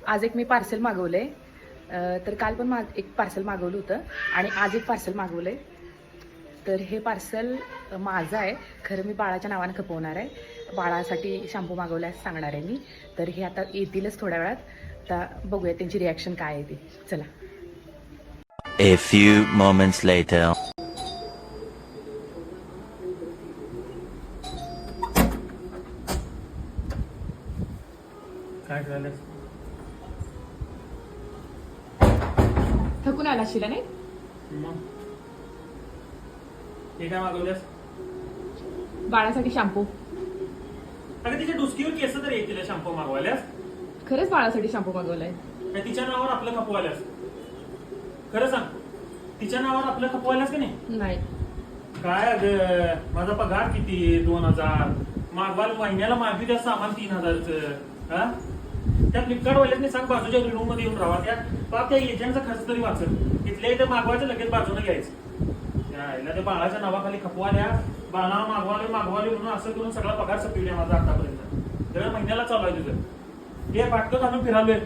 आज एक मी पार्सल मागवलं आहे. तर काल पण एक पार्सल मागवलं होतं आणि आज एक पार्सल मागवलं आहे. तर हे पार्सल माझं आहे. खरं मी बाळाच्या नावानं खपवणार आहे. बाळासाठी शॅम्पू मागवला आहे सांगणार आहे मी. तर हे आता येतीलच थोड्या वेळात. आता बघूया त्यांची रिॲक्शन काय आहे ती. चला. A few moments later. काय झालं? थकून आला शिला नाही? मग हे काय मागवल्यास? बाळासाठी शॅम्पू. अगं तिच्या डुसकीवर केस तर येतील शॅम्पू मागवायल्यास? खरंच बाळासाठी शॅम्पू मागवलाय. काय तिच्या नावावर आपलं खपवायल्यास? खरं सांग, तिच्या नावावर आपलं खपवायल्यास की नाही? नाही. काय अगं, माझा पगार किती? 2000 मागवाल महिन्याला मागवी त्या सामान 3000च. हा, त्या फ्लिपकार्ट वाल्याने सांग बाजूच्या रूम मध्ये येऊन राहा. त्या एजंटचा खर्च तरी वाचल. इथल्या इथे मागवायचं, लगेच बाजूने घ्यायचं. त्या बाळाच्या नावाखाली खपवाल्या, बाळा मागवाले म्हणून असं करून सगळा पगार सपिवल्या माझा आतापर्यंत. दर महिन्याला चालू आहे तुझं. हे पाटकं घालून फिरालोय